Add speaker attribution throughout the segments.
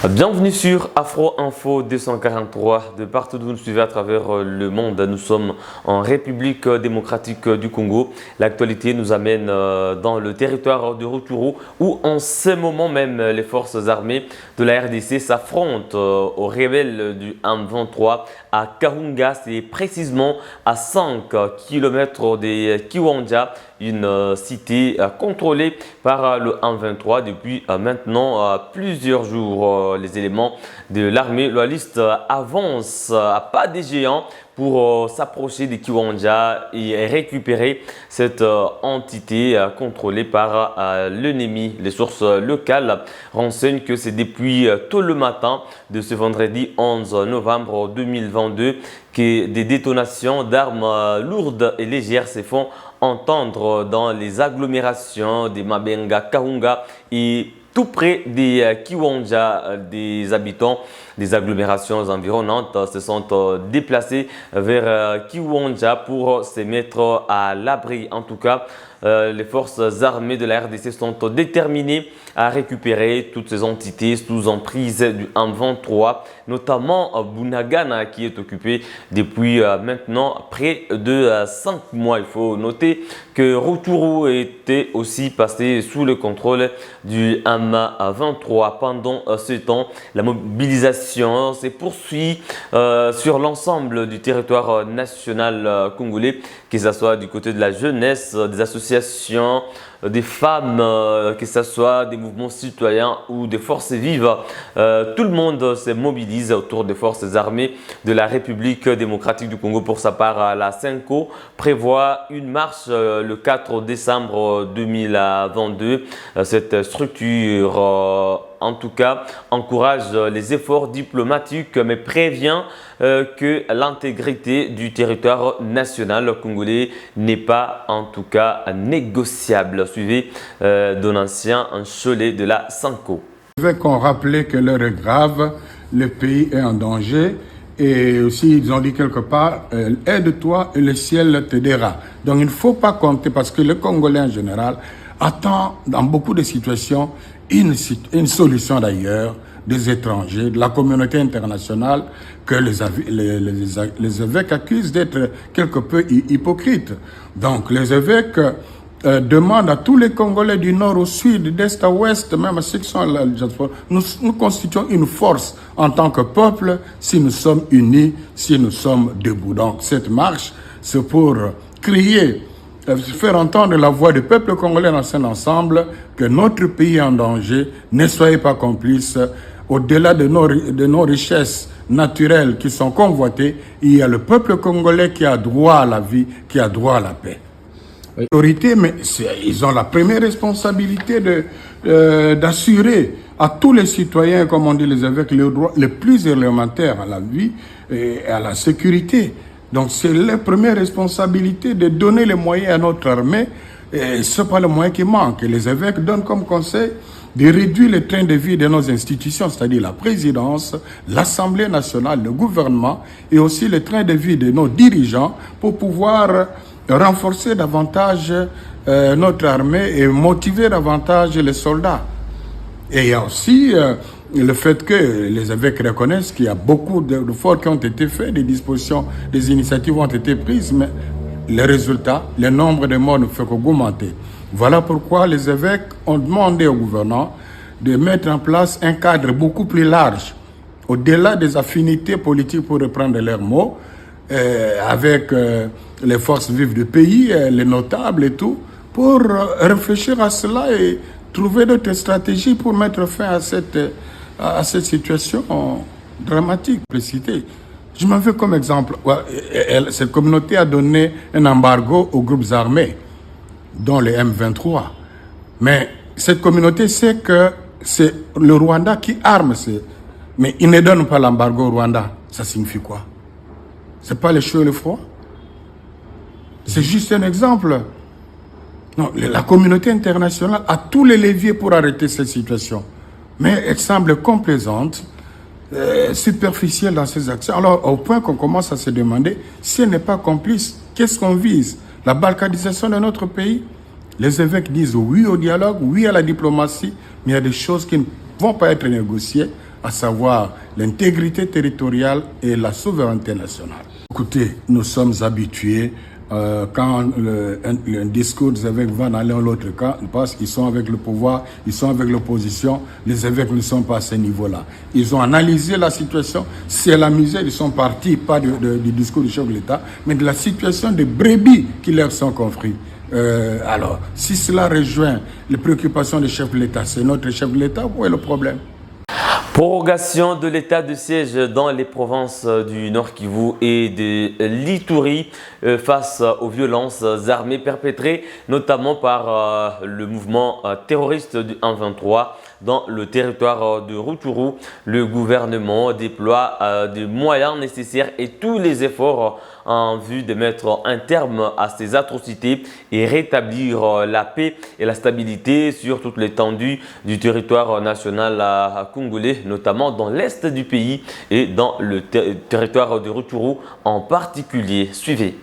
Speaker 1: Bienvenue sur Afro Info 243. De partout où vous nous suivez à travers le monde, nous sommes en République démocratique du Congo. L'actualité nous amène dans le territoire de Rutshuru où en ce moment même les forces armées de la RDC s'affrontent aux rebelles du M23 à Kahunga. C'est précisément à 5 km des Kiwanja, une cité contrôlée par le M23 depuis maintenant plusieurs jours. Les éléments de l'armée loyaliste avancent à pas des géants pour s'approcher des Kiwanja et récupérer cette entité contrôlée par l'ennemi. Les sources locales renseignent que c'est depuis tôt le matin de ce vendredi 11 novembre 2022 que des détonations d'armes lourdes et légères se font entendre dans les agglomérations des Mabenga, Kahunga et tout près des Kiwanja. Des habitants des agglomérations environnantes se sont déplacés vers Kiwanja pour se mettre à l'abri. En tout cas, les forces armées de la RDC sont déterminées à récupérer toutes ces entités sous emprise du M23, notamment Bunagana qui est occupé depuis maintenant près de 5 mois. Il faut noter que Rutshuru était aussi passé sous le contrôle du M23. Pendant ce temps, la mobilisation se poursuit sur l'ensemble du territoire national congolais, que ce soit du côté de la jeunesse, des associations, des femmes, que ce soit des mouvements citoyens ou des forces vives. Tout le monde se mobilise autour des forces armées de la République démocratique du Congo. Pour sa part, la CENCO prévoit une marche le 4 décembre 2022. Cette structure, en tout cas, encourage les efforts diplomatiques, mais prévient que l'intégrité du territoire national congolais n'est pas, en tout cas, négociable. Suivez Donatien Cholet de la CENCO.
Speaker 2: Je veux qu'on rappelle que l'heure est grave, le pays est en danger et aussi ils ont dit quelque part aide-toi et le ciel t'aidera. Donc il ne faut pas compter parce que le Congolais en général attend dans beaucoup de situations une solution d'ailleurs, des étrangers, de la communauté internationale, que les évêques accusent d'être quelque peu hypocrites. Donc les évêques demandent à tous les Congolais du nord au sud, d'est à ouest, même à ceux qui sont à la diaspora, nous constituons une force en tant que peuple si nous sommes unis, si nous sommes debout. Donc cette marche, c'est pour crier, faire entendre la voix du peuple congolais dans son ensemble, que notre pays est en danger, ne soyez pas complices. Au-delà de nos richesses naturelles qui sont convoitées, il y a le peuple congolais qui a droit à la vie, qui a droit à la paix. L'autorité, mais ils ont la première responsabilité d'assurer à tous les citoyens, comme on dit les évêques, le droit le plus élémentaire à la vie et à la sécurité. Donc c'est la première responsabilité de donner les moyens à notre armée. Et ce n'est pas le moyen qui manque. Les évêques donnent comme conseil de réduire le train de vie de nos institutions, c'est-à-dire la présidence, l'Assemblée nationale, le gouvernement et aussi le train de vie de nos dirigeants pour pouvoir renforcer davantage notre armée et motiver davantage les soldats. Et il y a aussi le fait que les évêques reconnaissent qu'il y a beaucoup d'efforts qui ont été faits, des dispositions, des initiatives ont été prises, mais les résultats, le nombre de morts ne fait qu'augmenter. Voilà pourquoi les évêques ont demandé au gouvernement de mettre en place un cadre beaucoup plus large, au-delà des affinités politiques, pour reprendre leurs mots, avec les forces vives du pays, les notables et tout, pour réfléchir à cela et trouver d'autres stratégies pour mettre fin à cette situation dramatique. Je m'en veux comme exemple. Cette communauté a donné un embargo aux groupes armés, dont les M23. Mais cette communauté sait que c'est le Rwanda qui arme. Mais il ne donne pas l'embargo au Rwanda. Ça signifie quoi? C'est pas le chaud et le froid? C'est juste un exemple. Non, la communauté internationale a tous les leviers pour arrêter cette situation. Mais elle semble complaisante, superficielle dans ses actions. Alors, au point qu'on commence à se demander, si elle n'est pas complice, qu'est-ce qu'on vise? La balkanisation de notre pays? Les évêques disent oui au dialogue, oui à la diplomatie, mais il y a des choses qui ne vont pas être négociées à savoir l'intégrité territoriale et la souveraineté nationale. Écoutez, nous sommes habitués quand un discours des évêques va dans l'un ou l'autre camp, parce qu'ils sont avec le pouvoir, ils sont avec l'opposition, les évêques ne sont pas à ce niveau-là. Ils ont analysé la situation, c'est la misère, ils sont partis, pas du discours du chef de l'État, mais de la situation des brebis qui leur sont confrères. Alors, si cela rejoint les préoccupations du chef de l'État, c'est notre chef de l'État, où est le problème?
Speaker 1: Prorogation de l'état de siège dans les provinces du Nord Kivu et de l'Ituri face aux violences armées perpétrées notamment par le mouvement terroriste du M23 dans le territoire de Rutshuru. Le gouvernement déploie des moyens nécessaires et tous les efforts en vue de mettre un terme à ces atrocités et rétablir la paix et la stabilité sur toute l'étendue du territoire national congolais, notamment dans l'est du pays et dans le territoire de Rutshuru en particulier. Suivez.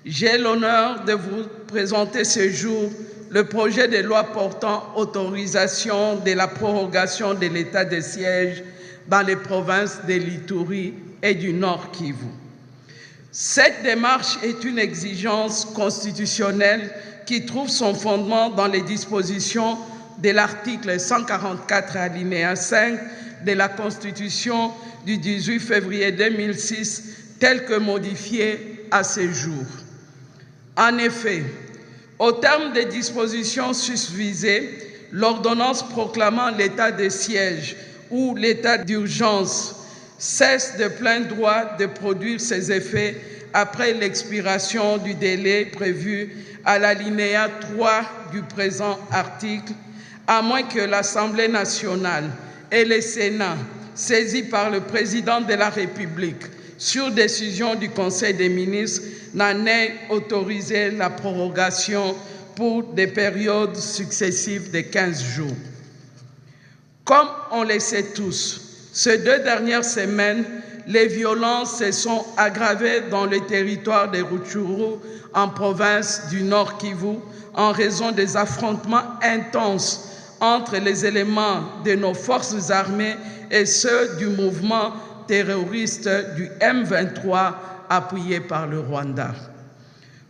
Speaker 3: J'ai l'honneur de vous présenter ce jour le projet de loi portant autorisation de la prorogation de l'état de siège dans les provinces de l'Ituri et du Nord Kivu. Cette démarche est une exigence constitutionnelle qui trouve son fondement dans les dispositions de l'article 144 alinéa 5 de la Constitution du 18 février 2006, telle que modifiée à ce jour. En effet, au terme des dispositions susvisées, l'ordonnance proclamant l'état de siège ou l'état d'urgence cesse de plein droit de produire ses effets après l'expiration du délai prévu à l'alinéa 3 du présent article, à moins que l'Assemblée nationale et le Sénat, saisis par le président de la République sur décision du Conseil des ministres, n'en aient autorisé la prorogation pour des périodes successives de 15 jours. Comme on le sait tous, ces 2 dernières semaines, les violences se sont aggravées dans le territoire de Rutshuru, en province du Nord Kivu, en raison des affrontements intenses entre les éléments de nos forces armées et ceux du mouvement terroriste du M23 appuyé par le Rwanda.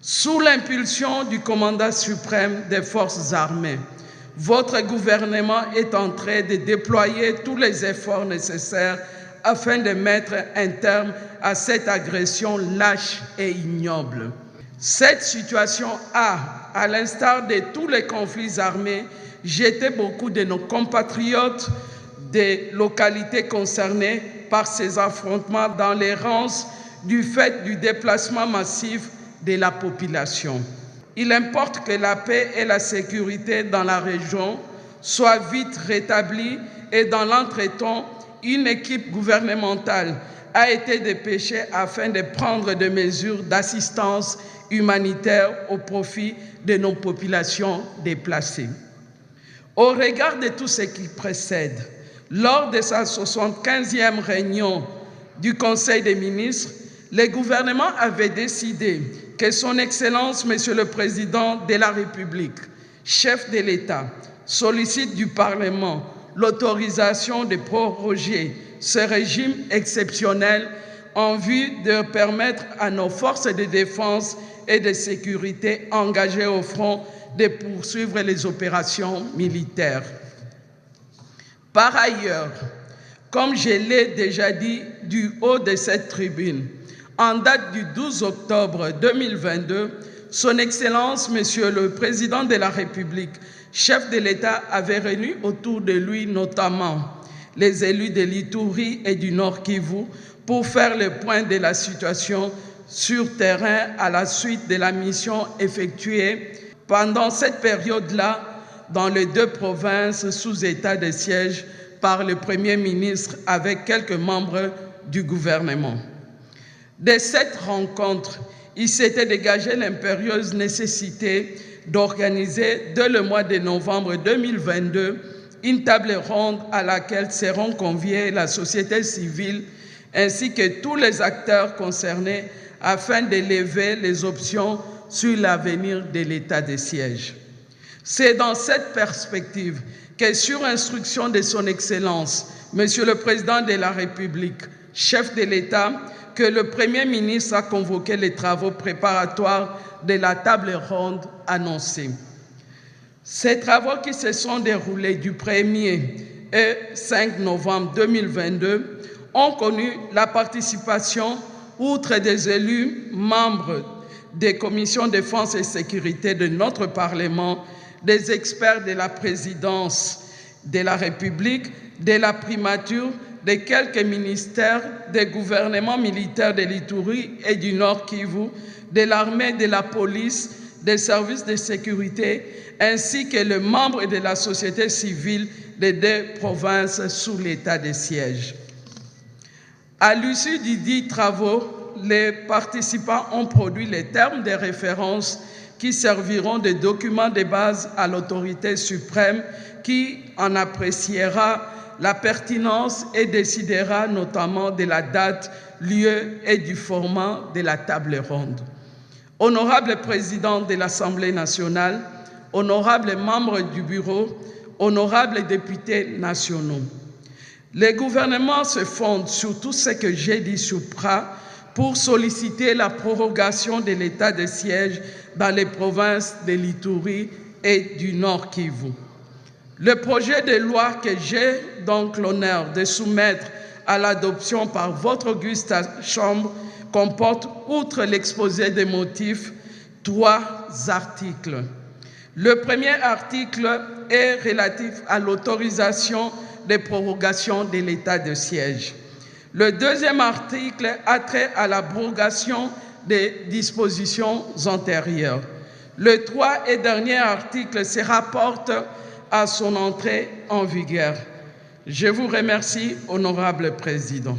Speaker 3: Sous l'impulsion du commandant suprême des forces armées, votre gouvernement est en train de déployer tous les efforts nécessaires afin de mettre un terme à cette agression lâche et ignoble. Cette situation a, à l'instar de tous les conflits armés, jeté beaucoup de nos compatriotes des localités concernées par ces affrontements dans l'errance du fait du déplacement massif de la population. Il importe que la paix et la sécurité dans la région soient vite rétablies et dans l'entretemps, une équipe gouvernementale a été dépêchée afin de prendre des mesures d'assistance humanitaire au profit de nos populations déplacées. Au regard de tout ce qui précède, lors de sa 75e réunion du Conseil des ministres, le gouvernement avait décidé que son Excellence, Monsieur le Président de la République, chef de l'État, sollicite du Parlement l'autorisation de proroger ce régime exceptionnel en vue de permettre à nos forces de défense et de sécurité engagées au front de poursuivre les opérations militaires. Par ailleurs, comme je l'ai déjà dit du haut de cette tribune, en date du 12 octobre 2022, Son Excellence, Monsieur le Président de la République, chef de l'État, avait réuni autour de lui notamment les élus de l'Ituri et du Nord Kivu pour faire le point de la situation sur terrain à la suite de la mission effectuée pendant cette période-là dans les 2 provinces sous état de siège par le Premier ministre avec quelques membres du gouvernement. De cette rencontre, il s'était dégagé l'impérieuse nécessité d'organiser dès le mois de novembre 2022 une table ronde à laquelle seront conviés la société civile ainsi que tous les acteurs concernés afin d'élever les options sur l'avenir de l'état de siège. C'est dans cette perspective que sur instruction de son Excellence, Monsieur le Président de la République, chef de l'État, que le Premier ministre a convoqué les travaux préparatoires de la table ronde annoncée. Ces travaux qui se sont déroulés du 1er et 5 novembre 2022 ont connu la participation, outre des élus, membres des commissions défense et sécurité de notre Parlement, des experts de la présidence de la République, de la primature, de quelques ministères, des gouvernements militaires de l'Ituri et du Nord Kivu, de l'armée, de la police, des services de sécurité, ainsi que les membres de la société civile des deux provinces sous l'état de siège. À l'issue du dit travaux, les participants ont produit les termes de référence qui serviront de documents de base à l'autorité suprême qui en appréciera la pertinence et décidera notamment de la date, lieu et du format de la table ronde. Honorable Président de l'Assemblée nationale, honorables membres du Bureau, honorables députés nationaux, le gouvernement se fonde sur tout ce que j'ai dit supra pour solliciter la prorogation de l'état de siège dans les provinces de l'Ituri et du Nord Kivu. Le projet de loi que j'ai donc l'honneur de soumettre à l'adoption par votre auguste Chambre comporte, outre l'exposé des motifs, 3 articles. Le premier article est relatif à l'autorisation des prorogations de l'état de siège. Le deuxième article a trait à l'abrogation des dispositions antérieures. Le 3 et dernier article se rapporte à son entrée en vigueur. Je vous remercie, honorable Président.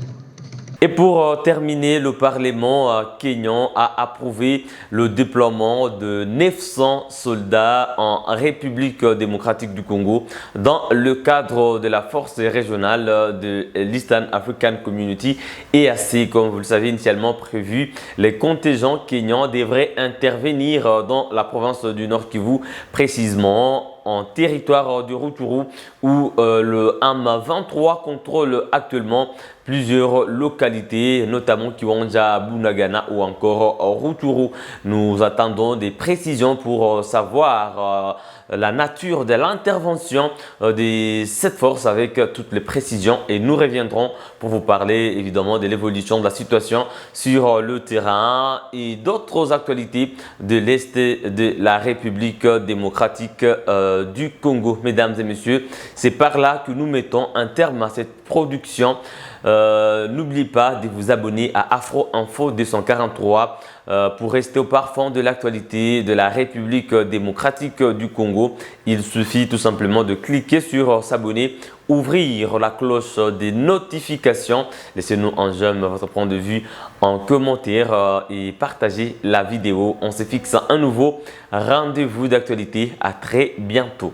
Speaker 1: Et pour terminer, le Parlement kényan a approuvé le déploiement de 900 soldats en République démocratique du Congo dans le cadre de la force régionale de l'Eastern African Community EAC. Comme vous le savez, initialement prévu, les contingents kenyans devraient intervenir dans la province du Nord Kivu, précisément en territoire du Rutshuru où le M23 contrôle actuellement plusieurs localités, notamment Kiwanja, Bunagana ou encore Rutshuru. Nous attendons des précisions pour savoir la nature de l'intervention de cette force avec toutes les précisions et nous reviendrons pour vous parler évidemment de l'évolution de la situation sur le terrain et d'autres actualités de l'Est de la République démocratique du Congo. Mesdames et messieurs, c'est par là que nous mettons un terme à cette production. N'oubliez pas de vous abonner à Afro Info 243 pour rester au parfum de l'actualité de la République démocratique du Congo. Il suffit tout simplement de cliquer sur s'abonner, ouvrir la cloche des notifications. Laissez-nous en j'aime votre point de vue en commentaire et partagez la vidéo. On se fixe un nouveau rendez-vous d'actualité. À très bientôt.